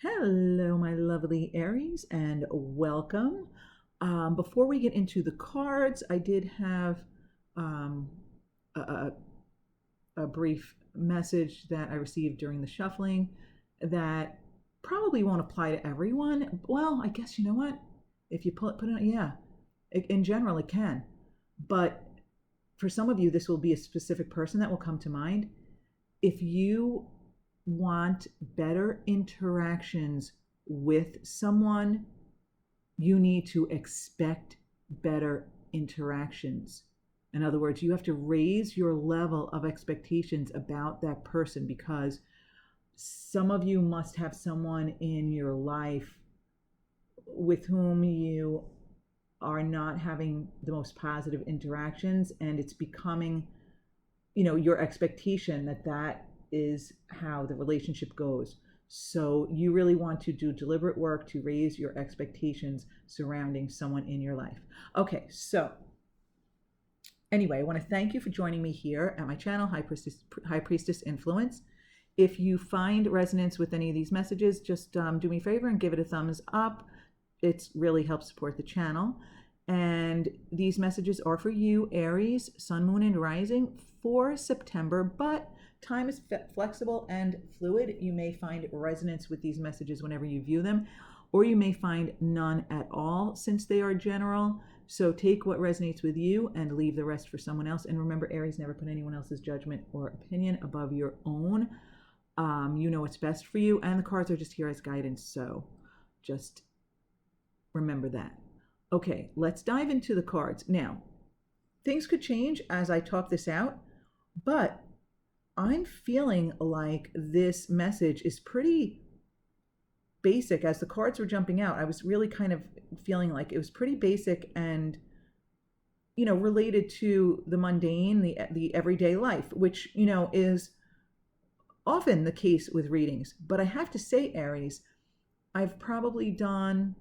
Hello, my lovely Aries, and welcome. Before we get into the cards, I did have um, a, a brief message that I received during the shuffling that probably won't apply to everyone. Well, I guess you know what? If you put it on, yeah, in general, it can. But for some of you, this will be a specific person that will come to mind. If you want better interactions with someone, you need to expect better interactions. In other words, you have to raise your level of expectations about that person because some of you must have someone in your life with whom you are not having the most positive interactions, and it's becoming, your expectation that is how the relationship goes. So you really want to do deliberate work to raise your expectations surrounding someone in your life. Okay, so anyway, I want to thank you for joining me here at my channel, High Priestess Influence. If you find resonance with any of these messages, just do me a favor and give it a thumbs up. It really helps support the channel. And these messages are for you, Aries, Sun, Moon, and Rising for September, but time is flexible and fluid. You may find resonance with these messages whenever you view them, or you may find none at all since they are general. So take what resonates with you and leave the rest for someone else. And remember, Aries, never put anyone else's judgment or opinion above your own. You know what's best for you, and the cards are just here as guidance. So just remember that. Okay, let's dive into the cards. Now, things could change as I talk this out, but I'm feeling like this message is pretty basic. As the cards were jumping out, I was really kind of feeling like it was pretty basic and, related to the mundane, the everyday life, which, is often the case with readings. But I have to say, Aries, I've probably done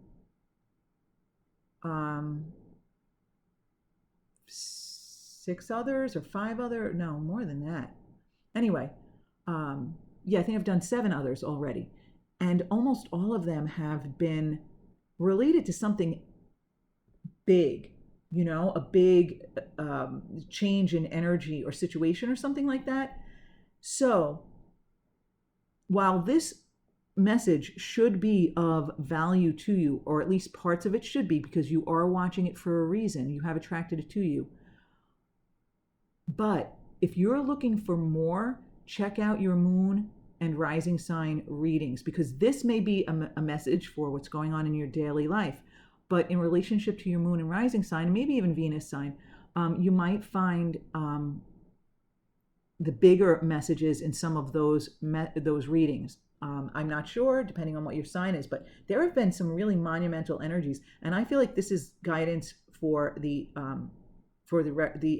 6 others or 5 other, no, more than that. Anyway, yeah, I think I've done 7 others already. And almost all of them have been related to something big, a big change in energy or situation or something like that. So while this message should be of value to you, or at least parts of it should be, because you are watching it for a reason, you have attracted it to you. But if you're looking for more, check out your moon and rising sign readings, because this may be a message for what's going on in your daily life. But in relationship to your moon and rising sign, maybe even Venus sign, you might find the bigger messages in some of those readings. I'm not sure, depending on what your sign is, but there have been some really monumental energies, and I feel like this is guidance for the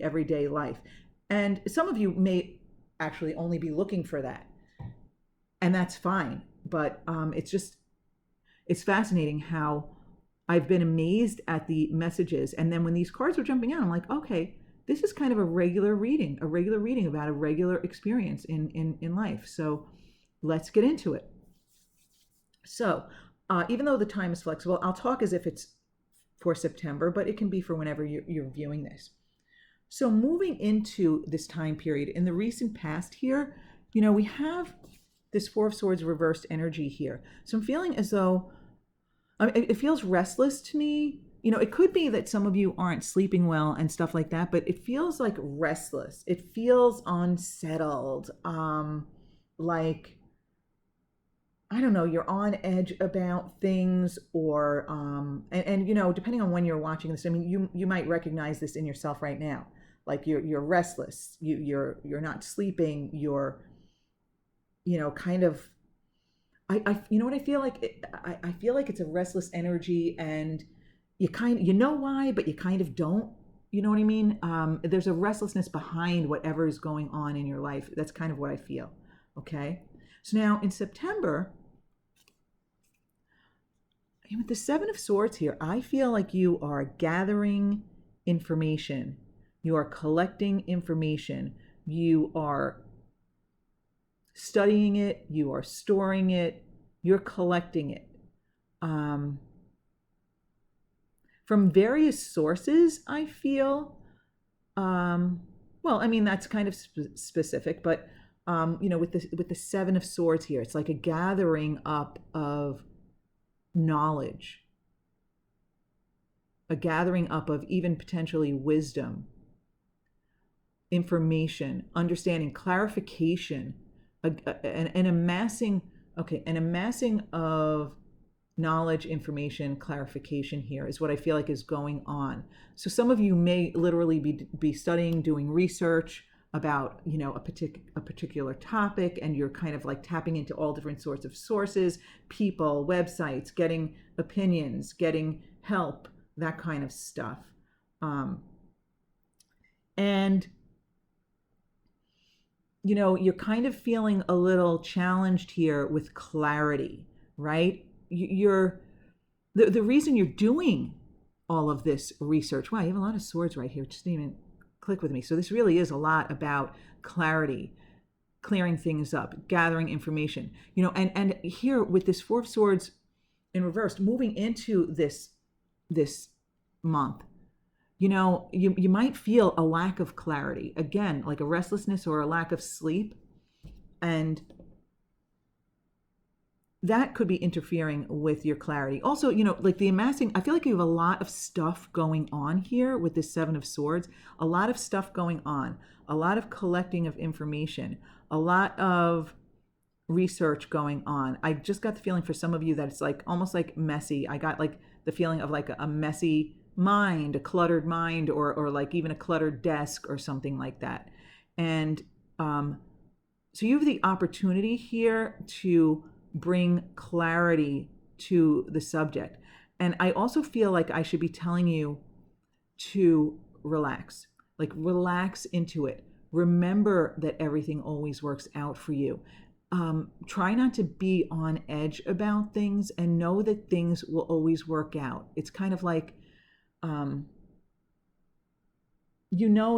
everyday life. And some of you may actually only be looking for that, and that's fine. But it's fascinating how I've been amazed at the messages, and then when these cards were jumping out, I'm like, okay, this is kind of a regular reading about a regular experience in life. So let's get into it. So even though the time is flexible, I'll talk as if it's for September, but it can be for whenever you're viewing this. So moving into this time period, in the recent past here, we have this 4 of Swords reversed energy here. So I'm feeling as though, it feels restless to me. It could be that some of you aren't sleeping well and stuff like that, but it feels like restless. It feels unsettled. Like, I don't know, you're on edge about things, or and depending on when you're watching this, I mean, you might recognize this in yourself right now. Like you're restless, you're not sleeping, you're kind of, I you know what I feel like? I feel like it's a restless energy, and you know why, but you kind of don't. You know what I mean? There's a restlessness behind whatever is going on in your life. That's kind of what I feel. Okay. So now in September, with the 7 of Swords here, I feel like you are gathering information. You are collecting information. You are studying it. You are storing it. You're collecting it. From various sources, I feel. Well, I mean, that's kind of specific, but with the Seven of Swords here, it's like a gathering up of knowledge, a gathering up of even potentially wisdom, information, understanding, clarification, an amassing, okay, an amassing of knowledge, information, clarification here is what I feel like is going on. So some of you may literally be studying, doing research about, a particular topic, and you're kind of like tapping into all different sorts of sources, people, websites, getting opinions, getting help, that kind of stuff. And you're kind of feeling a little challenged here with clarity, right? You're the reason you're doing all of this research. Wow, you have a lot of swords right here. Just didn't even click with me. So this really is a lot about clarity, clearing things up, gathering information. And here with this Four of Swords in reverse, moving into this month, you might feel a lack of clarity, again, like a restlessness or a lack of sleep, and that could be interfering with your clarity. Also, like the amassing, I feel like you have a lot of stuff going on here with this Seven of Swords, a lot of stuff going on, a lot of collecting of information, a lot of research going on. I just got the feeling for some of you that it's like almost like messy. I got like the feeling of like a messy mind, a cluttered mind, or like even a cluttered desk or something like that. And so you have the opportunity here to bring clarity to the subject. And I also feel like I should be telling you to relax, like relax into it. Remember that everything always works out for you. Try not to be on edge about things, and know that things will always work out. It's kind of like,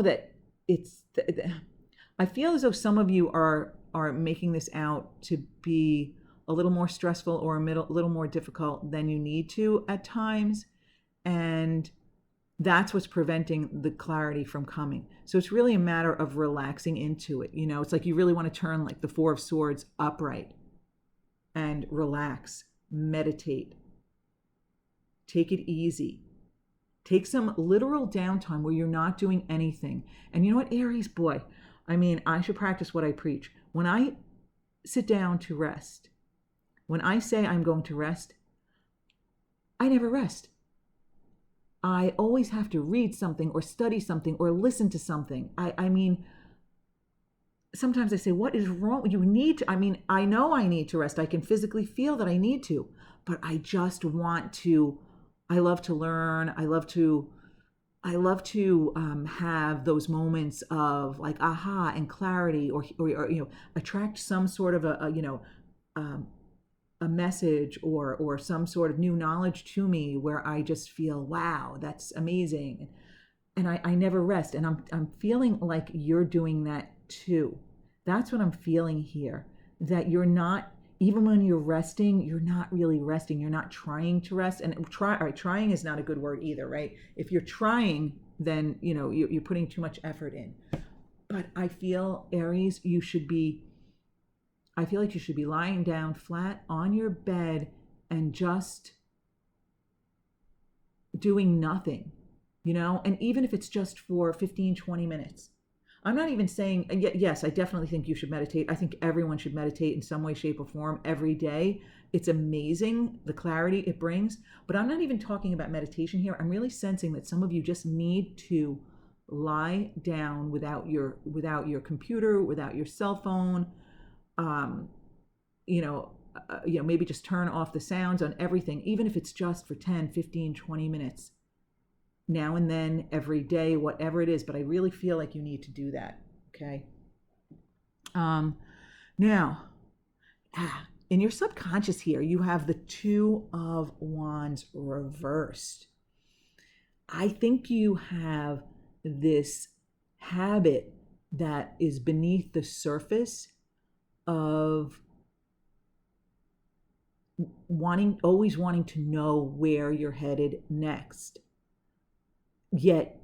that it's, I feel as though some of you are making this out to be a little more stressful or a little more difficult than you need to at times. And that's what's preventing the clarity from coming. So it's really a matter of relaxing into it. It's like you really want to turn like the Four of Swords upright and relax, meditate, take it easy. Take some literal downtime where you're not doing anything. And you know what, Aries, boy, I mean, I should practice what I preach. When I sit down to rest, when I say I'm going to rest, I never rest. I always have to read something or study something or listen to something. I mean, sometimes I say, what is wrong? You need to, I mean, I know I need to rest. I can physically feel that I need to, but I just want to, I love to learn. I love to have those moments of like aha and clarity, or attract some sort of a message or some sort of new knowledge to me where I just feel, wow, that's amazing. And I never rest. And I'm feeling like you're doing that too. That's what I'm feeling here, that you're not, even when you're resting, you're not really resting. You're not trying to rest. And trying is not a good word either, right? If you're trying, then you're putting too much effort in. But I feel, Aries, I feel like you should be lying down flat on your bed and just doing nothing, and even if it's just for 15, 20 minutes. I'm not even saying, yes, I definitely think you should meditate. I think everyone should meditate in some way, shape, or form every day. It's amazing, the clarity it brings. But I'm not even talking about meditation here. I'm really sensing that some of you just need to lie down without your computer, without your cell phone. Maybe just turn off the sounds on everything, even if it's just for 10, 15, 20 minutes. Now and then, every day, whatever it is, but I really feel like you need to do that, okay? Now, in your subconscious here, you have the Two of Wands reversed. I think you have this habit that is beneath the surface of always wanting to know where you're headed next, yet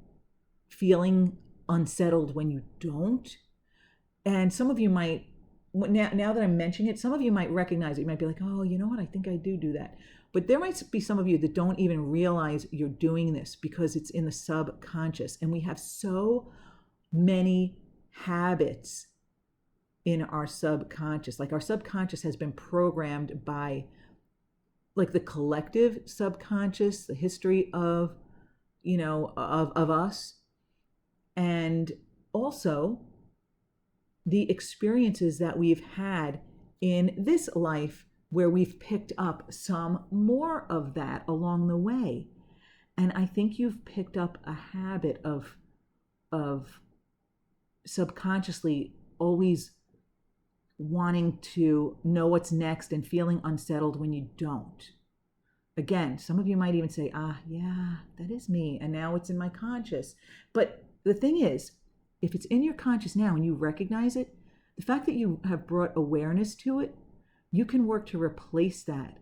feeling unsettled when you don't. And some of you might, now that I'm mentioning it, some of you might recognize it. You might be like, oh, you know what? I think I do that. But there might be some of you that don't even realize you're doing this because it's in the subconscious. And we have so many habits in our subconscious. Like our subconscious has been programmed by like the collective subconscious, the history of, of us. And also the experiences that we've had in this life where we've picked up some more of that along the way. And I think you've picked up a habit of subconsciously always wanting to know what's next and feeling unsettled when you don't. Again, some of you might even say, yeah, that is me. And now it's in my conscious. But the thing is, if it's in your conscious now and you recognize it, the fact that you have brought awareness to it, you can work to replace that.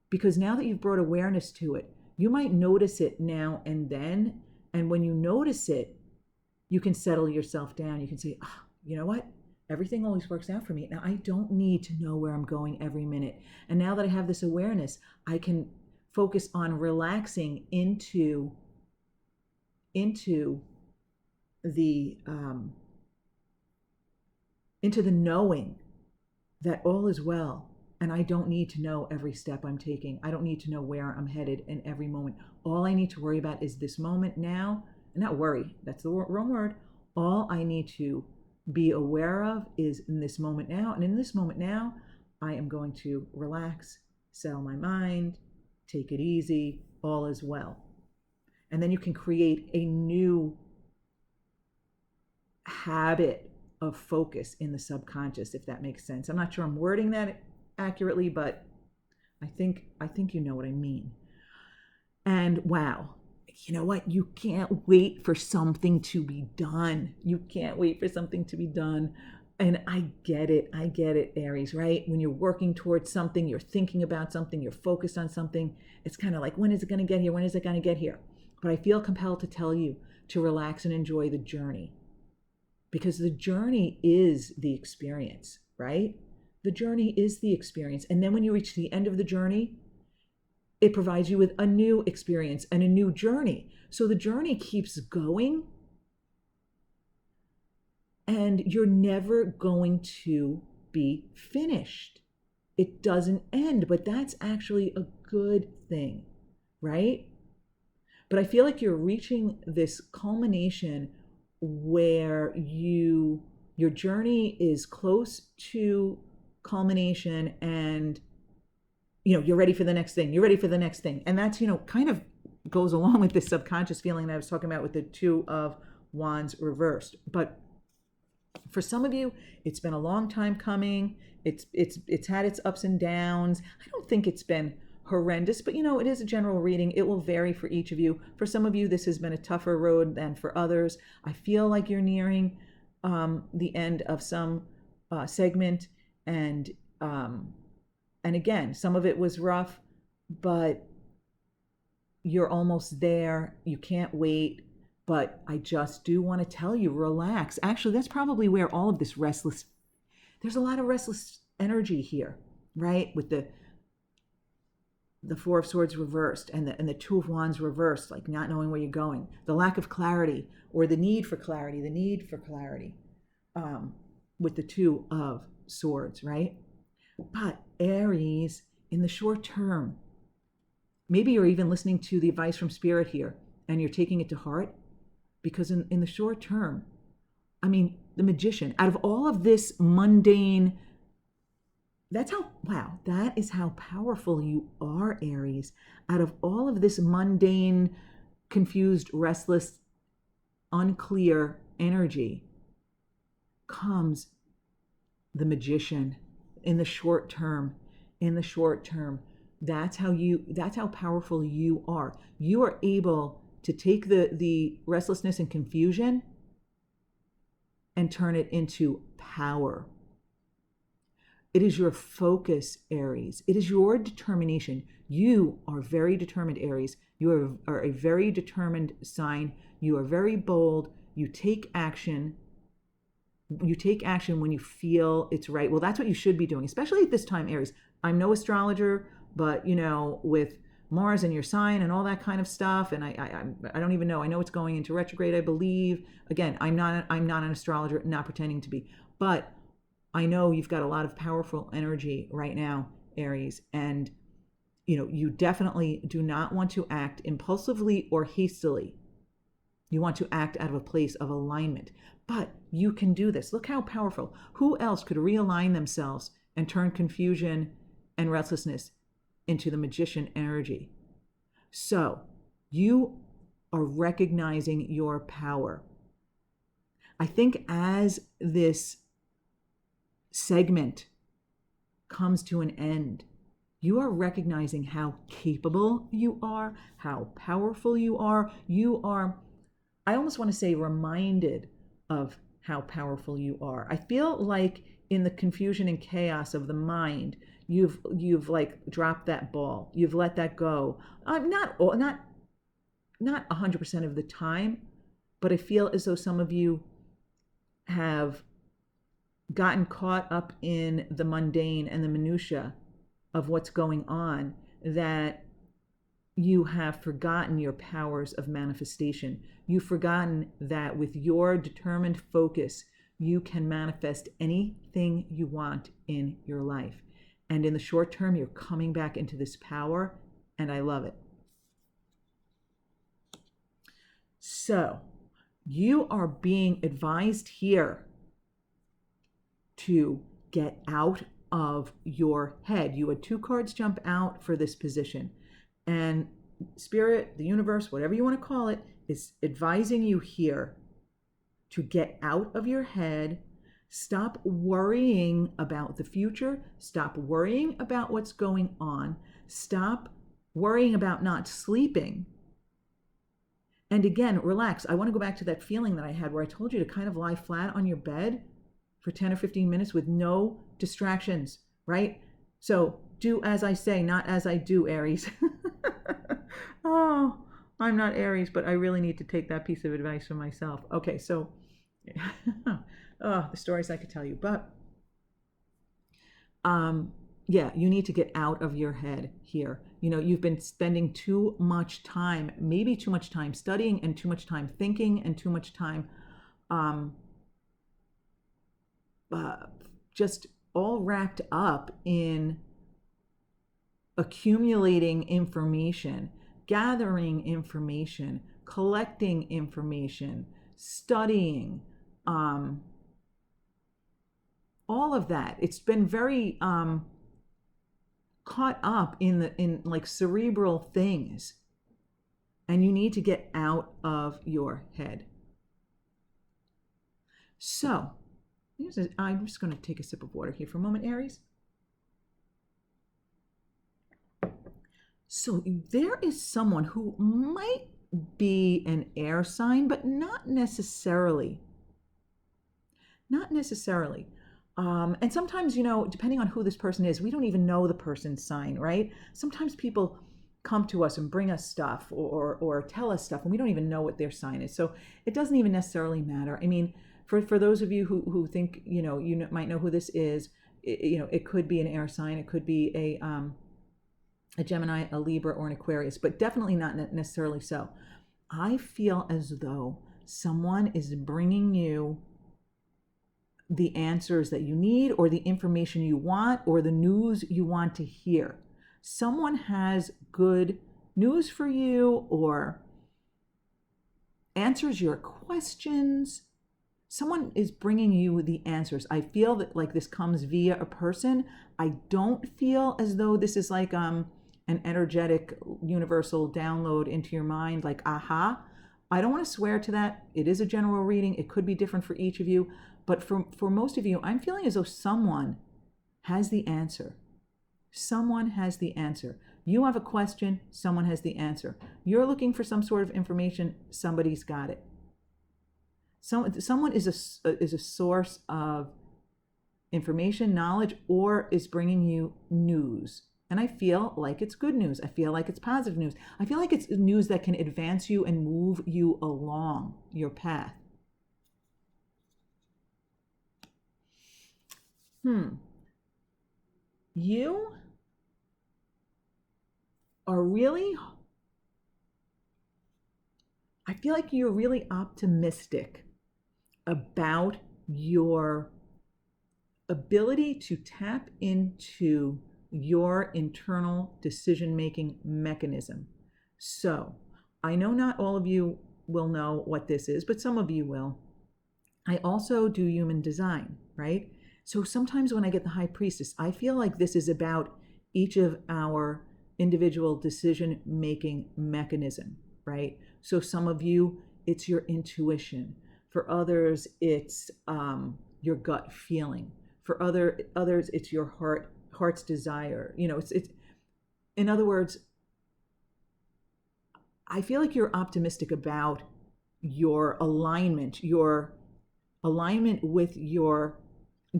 Because now that you've brought awareness to it, you might notice it now and then. And when you notice it, you can settle yourself down. You can say, you know what? Everything always works out for me. Now I don't need to know where I'm going every minute. And now that I have this awareness, I can focus on relaxing into the knowing that all is well, and I don't need to know every step I'm taking. I don't need to know where I'm headed in every moment. All I need to worry about is this moment now. And not worry, that's the wrong word. All I need to be aware of is in this moment now. And in this moment now, I am going to relax, settle my mind, take it easy, all is well. And then you can create a new habit of focus in the subconscious, if that makes sense. I'm not sure I'm wording that accurately, but I think you know what I mean. And wow, you know what? You can't wait for something to be done. You can't wait for something to be done. And I get it, Aries, right? When you're working towards something, you're thinking about something, you're focused on something, it's kind of like, when is it going to get here? When is it going to get here? But I feel compelled to tell you to relax and enjoy the journey. Because the journey is the experience, right? The journey is the experience. And then when you reach the end of the journey, it provides you with a new experience and a new journey. So the journey keeps going, and you're never going to be finished. It doesn't end, but that's actually a good thing, right? But I feel like you're reaching this culmination where your journey is close to culmination, and you're ready for the next thing. You're ready for the next thing. And that's, kind of goes along with this subconscious feeling that I was talking about with the Two of Wands reversed. But for some of you, it's been a long time coming. It's had its ups and downs. I don't think it's been horrendous, but it is a general reading. It will vary for each of you. For some of you, this has been a tougher road than for others. I feel like you're nearing the end of some segment, and again, some of it was rough, but you're almost there. You can't wait. But I just do want to tell you, relax. Actually, that's probably where all of this there's a lot of restless energy here, right? With the Four of Swords reversed and the Two of Wands reversed, like not knowing where you're going, the lack of clarity, or the need for clarity, with the Two of Swords, right? But Aries, in the short term, maybe you're even listening to the advice from Spirit here and you're taking it to heart, because in the short term, the Magician, out of all of this mundane, that is how powerful you are, Aries. Out of all of this mundane, confused, restless, unclear energy comes the Magician. In the short term, that's how powerful you are. You are able to take the restlessness and confusion and turn it into power. It is your focus, Aries. It is your determination. You are very determined, Aries. You are a very determined sign. You are very bold. You take action. You take action when you feel it's right. Well, that's what you should be doing, especially at this time, Aries. I'm no astrologer, but with Mars in your sign and all that kind of stuff, and I don't even know. I know it's going into retrograde, I believe. Again, I'm not an astrologer, not pretending to be, but I know you've got a lot of powerful energy right now, Aries, and you definitely do not want to act impulsively or hastily. You want to act out of a place of alignment. But you can do this. Look how powerful. Who else could realign themselves and turn confusion and restlessness into the magician energy? So you are recognizing your power. I think as this segment comes to an end, you are recognizing how capable you are, how powerful you are. You are, I almost want to say, reminded of how powerful you are. I feel like in the confusion and chaos of the mind, you've like dropped that ball. You've let that go. Not 100% of the time, but I feel as though some of you have gotten caught up in the mundane and the minutia of what's going on, that you have forgotten your powers of manifestation. You've forgotten that with your determined focus, you can manifest anything you want in your life. And in the short term, you're coming back into this power, and I love it. So, you are being advised here to get out of your head. You had 2 cards jump out for this position. And Spirit, the universe, whatever you want to call it, is advising you here to get out of your head. Stop worrying about the future. Stop worrying about what's going on. Stop worrying about not sleeping. And again, relax. I want to go back to that feeling that I had where I told you to kind of lie flat on your bed for 10 or 15 minutes with no distractions, right? So do as I say, not as I do, Aries. Oh, I'm not Aries, but I really need to take that piece of advice for myself. Okay, so the stories I could tell you, but yeah, you need to get out of your head here. You've been spending too much time, maybe too much time studying and too much time thinking and too much time just all wrapped up in accumulating information, gathering information, collecting information, studying, all of that. It's been very caught up in like cerebral things, and you need to get out of your head. So I'm just going to take a sip of water here for a moment, Aries. So there is someone who might be an air sign, but not necessarily. Not necessarily. And sometimes, depending on who this person is, we don't even know the person's sign, right? Sometimes people come to us and bring us stuff or tell us stuff, and we don't even know what their sign is. So it doesn't even necessarily matter. I mean, for those of you who think, you might know who this is, it could be an air sign. It could be a Gemini, a Libra, or an Aquarius, but definitely not necessarily so. I feel as though someone is bringing you the answers that you need, or the information you want, or the news you want to hear. Someone has good news for you, or answers your questions. Someone is bringing you the answers. I feel that like this comes via a person. I don't feel as though this is like an energetic universal download into your mind, like aha. I don't want to swear to that. It is a general reading. It could be different for each of you. But for most of you, I'm feeling as though someone has the answer. Someone has the answer. You have a question, someone has the answer. You're looking for some sort of information, somebody's got it. Someone is a source of information, knowledge, or is bringing you news. And I feel like it's good news. I feel like it's positive news. I feel like it's news that can advance you and move you along your path. You are really, I feel like you're really optimistic about your ability to tap into your internal decision-making mechanism. So I know not all of you will know what this is, but some of you will. I also do human design, right? So sometimes when I get the High Priestess, I feel like this is about each of our individual decision-making mechanism, right? So some of you, it's your intuition. For others, it's your gut feeling. For others, it's your heart's desire. You know, it's in other words, I feel like you're optimistic about your alignment with your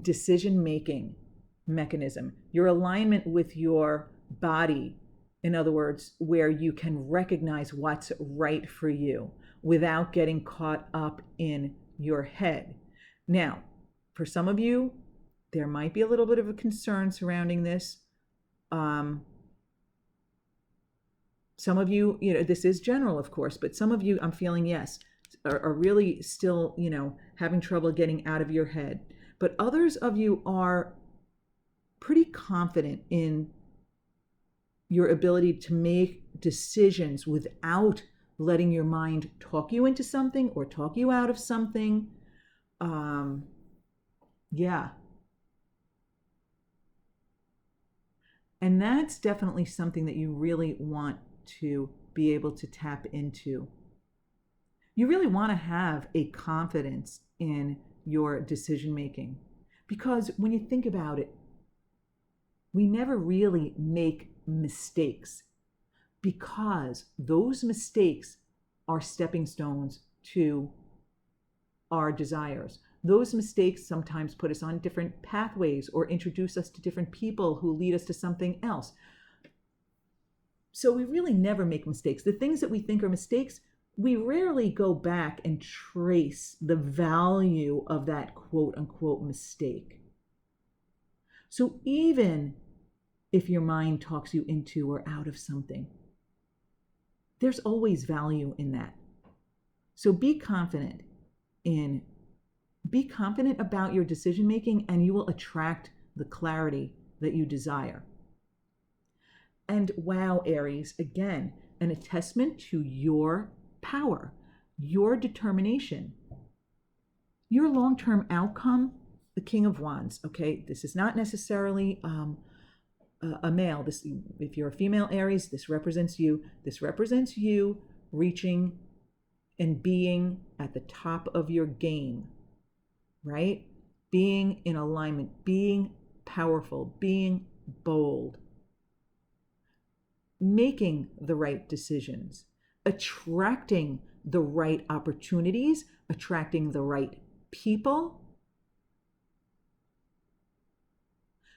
decision-making mechanism, your alignment with your body. In other words, where you can recognize what's right for you without getting caught up in your head. Now, for some of you, there might be a little bit of a concern surrounding this. Some of you, this is general, of course, but some of you, I'm feeling, yes, are really still, having trouble getting out of your head. But others of you are pretty confident in your ability to make decisions without letting your mind talk you into something or talk you out of something. Yeah. And that's definitely something that you really want to be able to tap into. You really want to have a confidence in your decision making, because when you think about it, we never really make mistakes, because those mistakes are stepping stones to our desires. Those mistakes sometimes put us on different pathways or introduce us to different people who lead us to something else. So we really never make mistakes. The things that we think are mistakes, we rarely go back and trace the value of that quote unquote mistake. So even if your mind talks you into or out of something, there's always value in that. So be confident about your decision making, and you will attract the clarity that you desire. And wow, Aries, again, an attestament to your power, your determination, your long-term outcome, the King of Wands. Okay, this is not necessarily a male. This, if you're a female Aries, this represents you. This represents you reaching and being at the top of your game, right? Being in alignment, being powerful, being bold, making the right decisions, attracting the right opportunities, attracting the right people.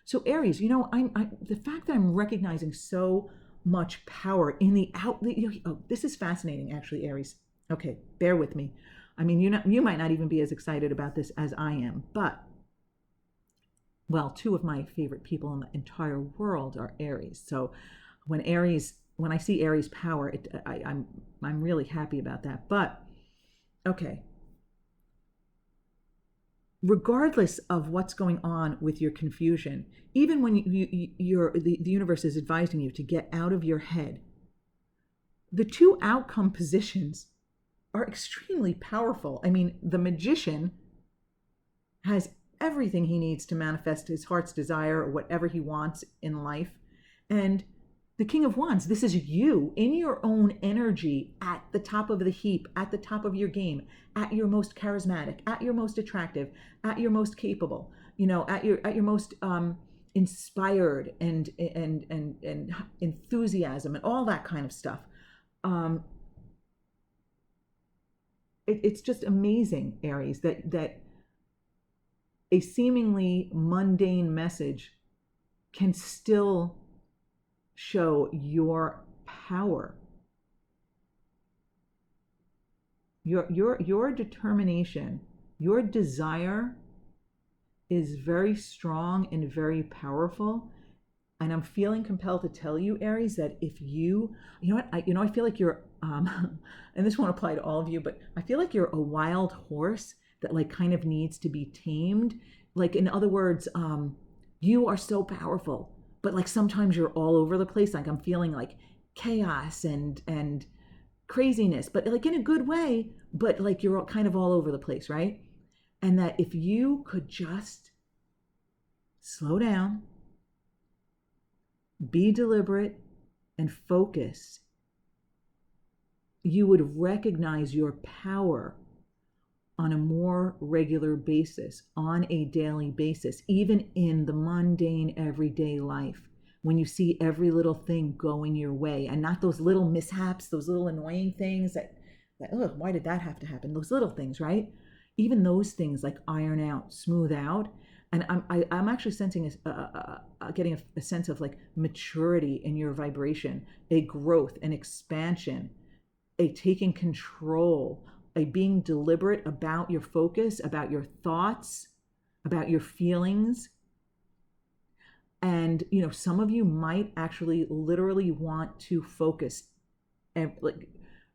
So Aries, the fact that I'm recognizing so much power in the this is fascinating, actually, Aries. Okay, bear with me. I mean, you might not even be as excited about this as I am, but, well, two of my favorite people in the entire world are Aries. So when I see Aries power, I'm really happy about that. But okay, regardless of what's going on with your confusion, even when the universe is advising you to get out of your head, the two outcome positions are extremely powerful. I mean, the magician has everything he needs to manifest his heart's desire or whatever he wants in life. And the King of Wands, this is you in your own energy, at the top of the heap, at the top of your game, at your most charismatic, at your most attractive, at your most capable, at your most inspired and enthusiasm and all that kind of stuff. It's just amazing, Aries, that a seemingly mundane message can still show your power, your determination, your desire is very strong and very powerful. And I'm feeling compelled to tell you, Aries, that if you know what, I feel like you're, and this won't apply to all of you, but I feel like you're a wild horse that like kind of needs to be tamed. Like, in other words, you are so powerful, but like sometimes you're all over the place. Like I'm feeling like chaos and craziness, but like in a good way, but like you're kind of all over the place, right? And that if you could just slow down, be deliberate, and focus, you would recognize your power on a more regular basis, on a daily basis, even in the mundane everyday life, when you see every little thing going your way and not those little mishaps, those little annoying things that oh, why did that have to happen? Those little things, right? Even those things like iron out, smooth out. And I'm actually sensing getting a sense of like maturity in your vibration, a growth, an expansion, a taking control, a being deliberate about your focus, about your thoughts, about your feelings. And some of you might actually literally want to focus and like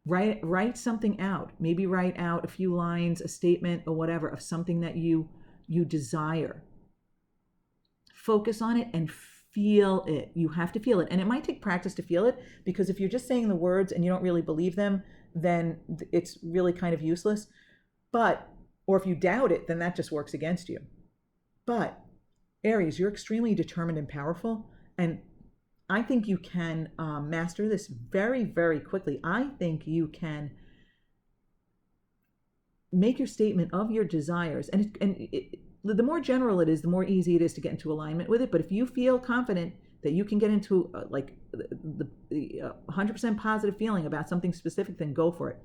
write something out. Maybe write out a few lines, a statement, or whatever of something that you desire. Focus on it and feel it. You have to feel it. And it might take practice to feel it, because if you're just saying the words and you don't really believe them, then it's really kind of useless. Or if you doubt it, then that just works against you. But Aries, you're extremely determined and powerful. And I think you can master this very, very quickly. I think you can make your statement of your desires. The more general it is, the more easy it is to get into alignment with it. But if you feel confident that you can get into like the 100% positive feeling about something specific, then go for it.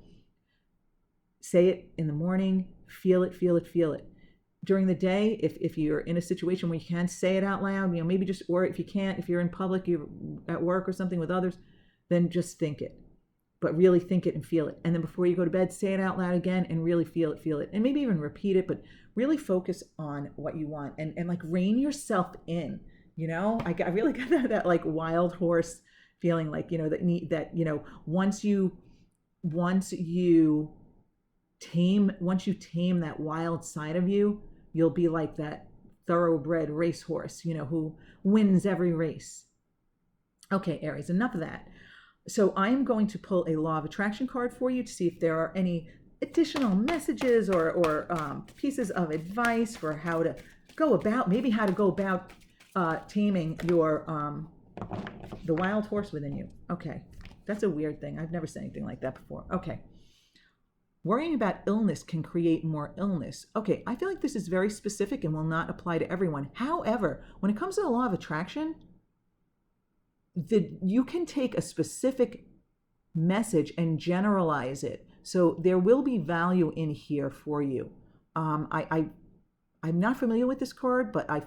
Say it in the morning, feel it, feel it, feel it. During the day, if you're in a situation where you can say it out loud, maybe just, or if you can't, if you're in public, you're at work or something with others, then just think it. But really think it and feel it. And then before you go to bed, say it out loud again and really feel it. And maybe even repeat it, but really focus on what you want and like rein yourself in. I really got that like wild horse feeling, like, once you tame that wild side of you, you'll be like that thoroughbred racehorse, who wins every race. Okay, Aries, enough of that. So I'm going to pull a law of attraction card for you to see if there are any additional messages or pieces of advice for how to go about taming your the wild horse within you. Okay, that's a weird thing. I've never said anything like that before. Okay. Worrying about illness can create more illness. Okay, I feel like this is very specific and will not apply to everyone. However, when it comes to the law of attraction, you can take a specific message and generalize it. So there will be value in here for you. I'm not familiar with this card, but I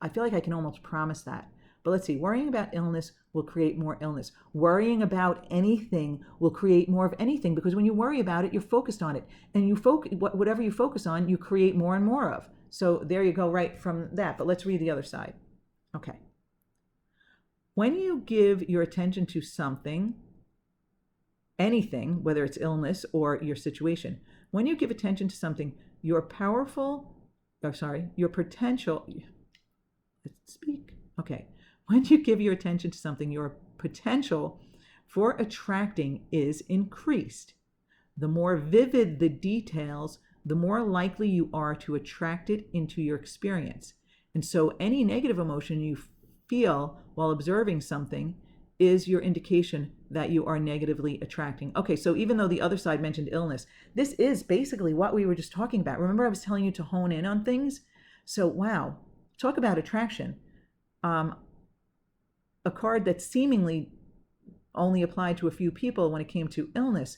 feel like I can almost promise that. But let's see, worrying about illness will create more illness. Worrying about anything will create more of anything, because when you worry about it, you're focused on it. And whatever you focus on, you create more and more of. So there you go, right from that. But let's read the other side. Okay. When you give your attention to something, anything, whether it's illness or your situation, when you give attention to something, your potential, let's speak. Okay. When you give your attention to something, your potential for attracting is increased. The more vivid the details, the more likely you are to attract it into your experience. And so any negative emotion you feel while observing something is your indication that you are negatively attracting. Okay, so even though the other side mentioned illness, this is basically what we were just talking about. Remember, I was telling you to hone in on things? So, wow, talk about attraction. A card that seemingly only applied to a few people when it came to illness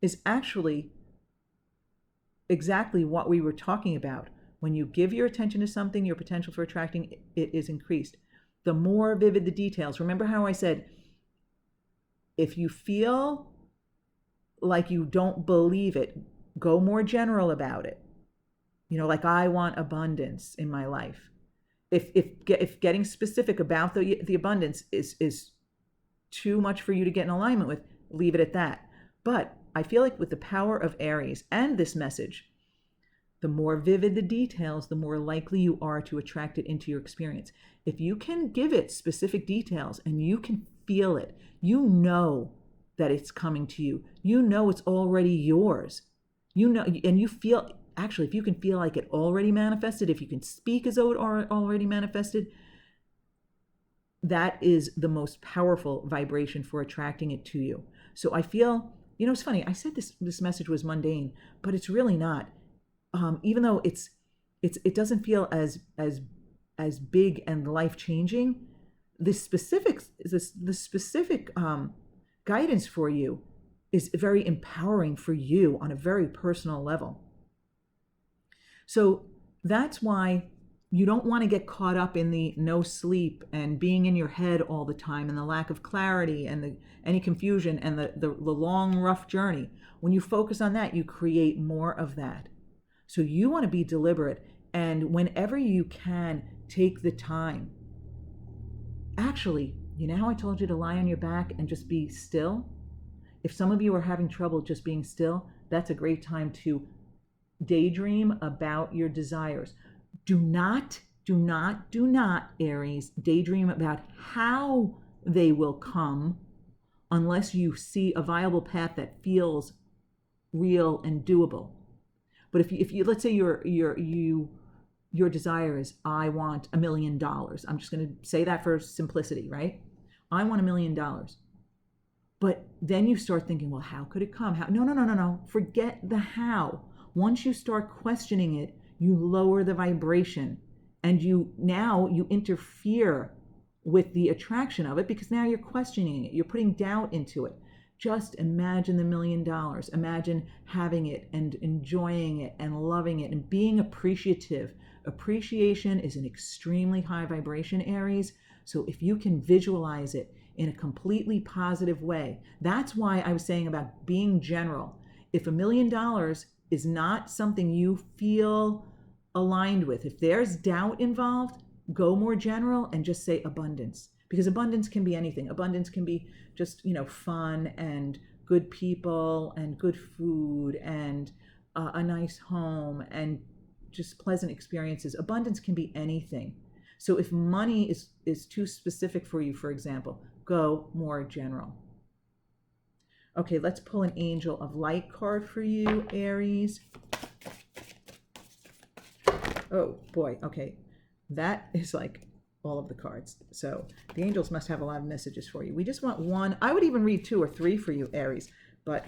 is actually exactly what we were talking about When you give your attention to something, your potential for attracting it is increased. The more vivid the details. Remember how I said, if you feel like you don't believe it, go more general about it. Like, I want abundance in my life. If getting specific about the abundance is too much for you to get in alignment with, leave it at that. But I feel like with the power of Aries and this message, the more vivid the details, the more likely you are to attract it into your experience. If you can give it specific details and you can feel it, that it's coming to you. It's already yours. And you feel, actually, if you can feel like it already manifested, if you can speak as though it already manifested, that is the most powerful vibration for attracting it to you. So I feel, it's funny, I said this message was mundane, but it's really not. Even though it doesn't feel as big and life-changing, the specific guidance for you is very empowering for you on a very personal level. So that's why you don't want to get caught up in the no sleep and being in your head all the time and the lack of clarity and any confusion and the long, rough journey. When you focus on that, you create more of that. So you want to be deliberate, and whenever you can, take the time. Actually, how I told you to lie on your back and just be still? If some of you are having trouble just being still, that's a great time to daydream about your desires. Do not, Aries, daydream about how they will come unless you see a viable path that feels real and doable. But if you let's say your desire is, I want $1 million. I'm just going to say that for simplicity, right? I want $1 million. But then you start thinking, well, how could it come? No. Forget the how. Once you start questioning it, you lower the vibration, and you interfere with the attraction of it, because now you're questioning it. You're putting doubt into it. Just imagine the $1 million. Imagine having it and enjoying it and loving it and being appreciative. Appreciation is an extremely high vibration, Aries. So if you can visualize it in a completely positive way, that's why I was saying about being general. If $1 million is not something you feel aligned with, if there's doubt involved, go more general and just say abundance. Because abundance can be anything. Abundance can be just, fun and good people and good food and a nice home and just pleasant experiences. Abundance can be anything. So if money is too specific for you, for example, go more general. Okay, let's pull an Angel of Light card for you, Aries. Oh boy, okay. That is like all of the cards. So the angels must have a lot of messages for you. We just want one. I would even read 2 or 3 for you, Aries, but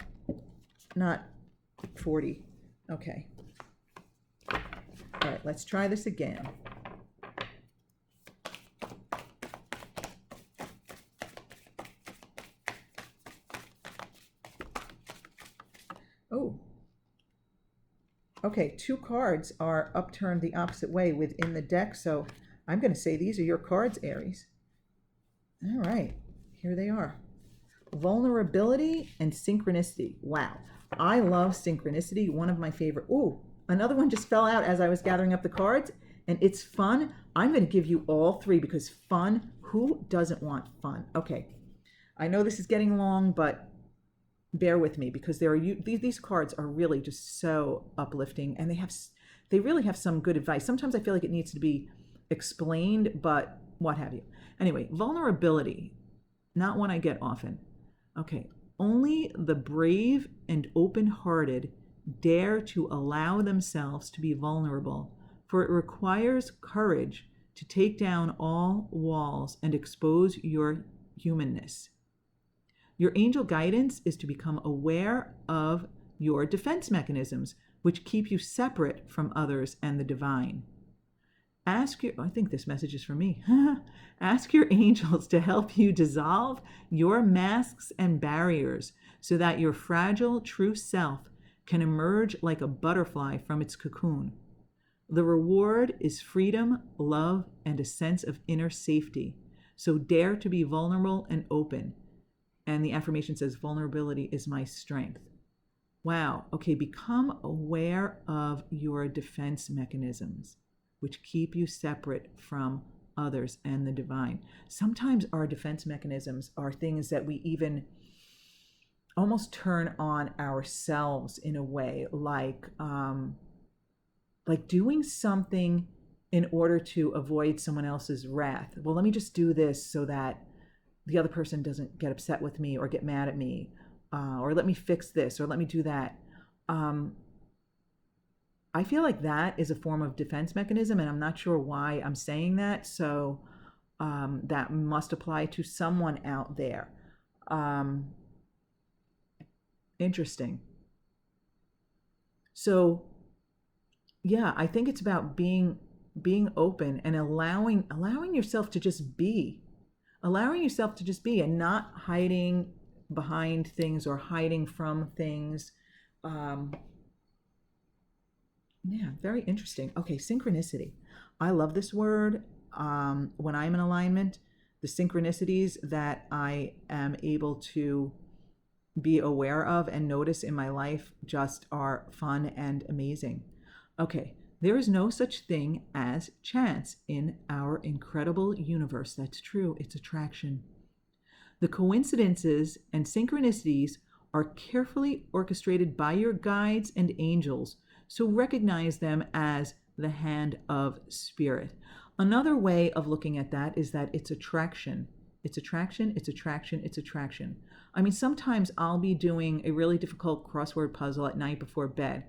not 40. Okay. All right, let's try this again. Oh. Okay, 2 cards are upturned the opposite way within the deck, so I'm going to say these are your cards, Aries. All right, here they are. Vulnerability and synchronicity. Wow, I love synchronicity, one of my favorite. Ooh, another one just fell out as I was gathering up the cards, and it's fun. I'm going to give you all 3 because fun, who doesn't want fun? Okay, I know this is getting long, but bear with me because these cards are really just so uplifting, and they really have some good advice. Sometimes I feel like it needs to be explained, but what have you. Anyway, vulnerability, not one I get often. Okay, only the brave and open-hearted dare to allow themselves to be vulnerable, for it requires courage to take down all walls and expose your humanness. Your angel guidance is to become aware of your defense mechanisms, which keep you separate from others and the divine. I think this message is for me. Ask your angels to help you dissolve your masks and barriers so that your fragile, true self can emerge like a butterfly from its cocoon. The reward is freedom, love, and a sense of inner safety. So dare to be vulnerable and open. And the affirmation says, vulnerability is my strength. Wow. Okay, become aware of your defense mechanisms, which keep you separate from others and the divine. Sometimes our defense mechanisms are things that we even almost turn on ourselves in a way, like doing something in order to avoid someone else's wrath. Well, let me just do this so that the other person doesn't get upset with me or get mad at me, or let me fix this or let me do that. I feel like that is a form of defense mechanism, and I'm not sure why I'm saying that. So that must apply to someone out there. Interesting. So yeah, I think it's about being open and allowing yourself to just be, and not hiding behind things or hiding from things. Yeah, very interesting. Okay, synchronicity. I love this word. When I'm in alignment, the synchronicities that I am able to be aware of and notice in my life just are fun and amazing. Okay, there is no such thing as chance in our incredible universe. That's true. It's attraction. The coincidences and synchronicities are carefully orchestrated by your guides and angels, so recognize them as the hand of spirit. Another way of looking at that is that it's attraction. It's attraction, it's attraction, it's attraction. I mean, sometimes I'll be doing a really difficult crossword puzzle at night before bed,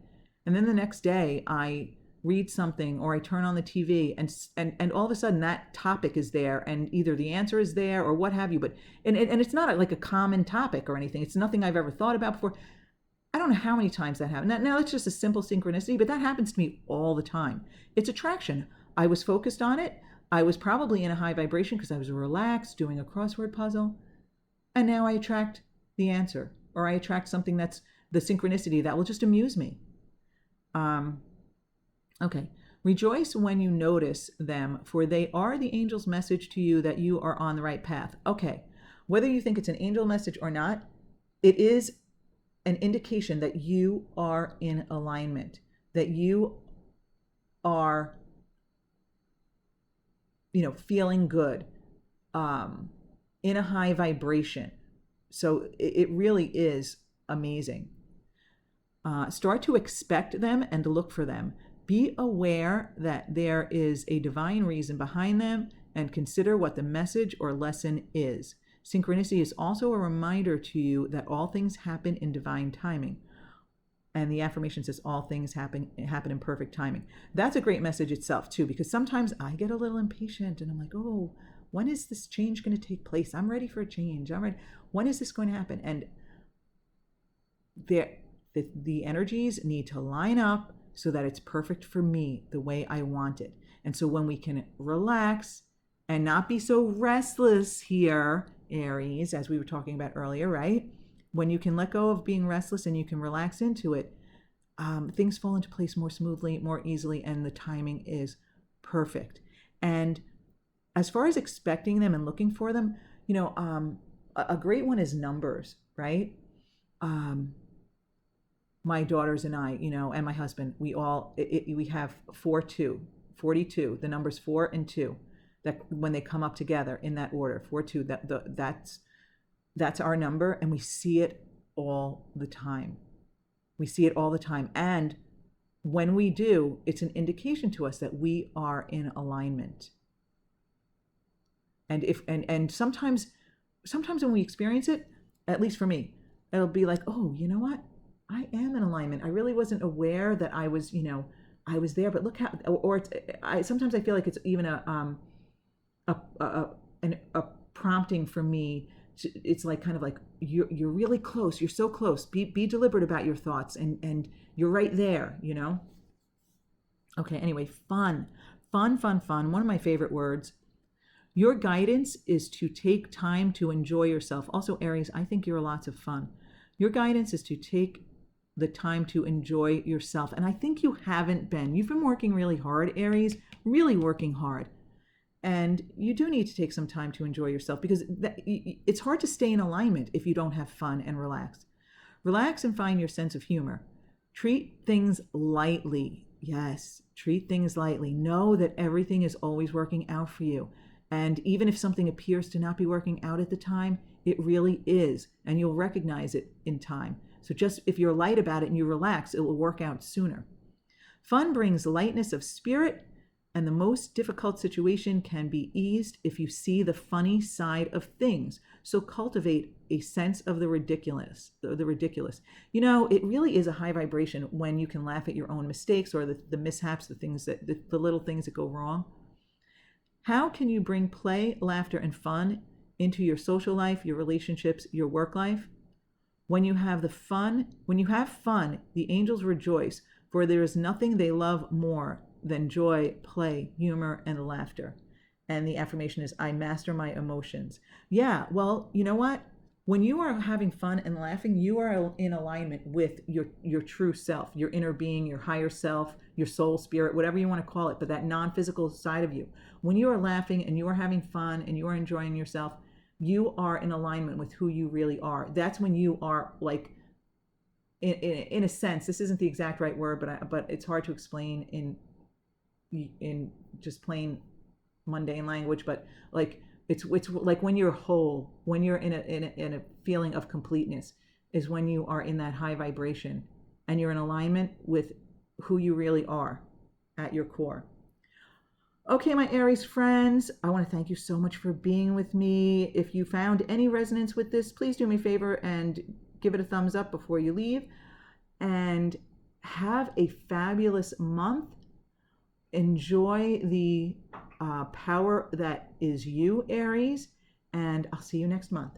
and then the next day I read something or I turn on the TV and all of a sudden that topic is there and either the answer is there or what have you. But and it's not like a common topic or anything. It's nothing I've ever thought about before. I don't know how many times that happened. Now it's just a simple synchronicity, but that happens to me all the time. It's attraction. I was focused on it. I was probably in a high vibration because I was relaxed doing a crossword puzzle. And now I attract the answer, or I attract something that's the synchronicity that will just amuse me. Okay. Rejoice when you notice them, for they are the angel's message to you that you are on the right path. Okay. Whether you think it's an angel message or not, it is an indication that you are in alignment, that you are, feeling good, in a high vibration. So it really is amazing. Start to expect them and look for them. Be aware that there is a divine reason behind them and consider what the message or lesson is. Synchronicity is also a reminder to you that all things happen in divine timing. And the affirmation says all things happen in perfect timing. That's a great message itself too, because sometimes I get a little impatient and I'm like, oh, when is this change going to take place? I'm ready for a change. I'm ready. When is this going to happen? And the energies need to line up so that it's perfect for me the way I want it. And so when we can relax and not be so restless here, Aries, as we were talking about earlier, right? When you can let go of being restless and you can relax into it, things fall into place more smoothly, more easily, and the timing is perfect. And as far as expecting them and looking for them, a great one is numbers, right? My daughters and I, and my husband, we have 42, the numbers 4 and 2, that when they come up together in that order, 4, 2, that's our number, and we see it all the time. And when we do, it's an indication to us that we are in alignment. And sometimes when we experience it, at least for me, it'll be like, oh, you know what? I am in alignment. I really wasn't aware that I was there, but look how, sometimes I feel like it's even a prompting for me. It's like kind of like you're really close. You're so close. Be deliberate about your thoughts, and you're right there. Okay. Anyway, fun. One of my favorite words. Your guidance is to take time to enjoy yourself. Also, Aries, I think you're lots of fun. Your guidance is to take the time to enjoy yourself. And I think you haven't been. You've been working really hard, Aries, really working hard. And you do need to take some time to enjoy yourself, because it's hard to stay in alignment if you don't have fun and relax. Relax and find your sense of humor. Treat things lightly. Yes, treat things lightly. Know that everything is always working out for you. And even if something appears to not be working out at the time, it really is. And you'll recognize it in time. So just if you're light about it and you relax, it will work out sooner. Fun brings lightness of spirit, and the most difficult situation can be eased if you see the funny side of things. So cultivate a sense of the ridiculous. You know, it really is a high vibration when you can laugh at your own mistakes or the mishaps, the little things that go wrong. How can you bring play, laughter, and fun into your social life, your relationships, your work life? When you have fun, the angels rejoice, for there is nothing they love more than joy, play, humor, and laughter. And the affirmation is, I master my emotions. Yeah, well, you know what? When you are having fun and laughing, you are in alignment with your true self, your inner being, your higher self, your soul, spirit, whatever you want to call it, but that non-physical side of you. When you are laughing and you are having fun and you are enjoying yourself, you are in alignment with who you really are. That's when you are like, in a sense, this isn't the exact right word, but it's hard to explain in just plain mundane language, but like it's like when you're whole, when you're in a feeling of completeness, is when you are in that high vibration and you're in alignment with who you really are at your core. Okay, my Aries friends, I want to thank you so much for being with me. If you found any resonance with this, please do me a favor and give it a thumbs up before you leave. And have a fabulous month. Enjoy the power that is you, Aries, and I'll see you next month.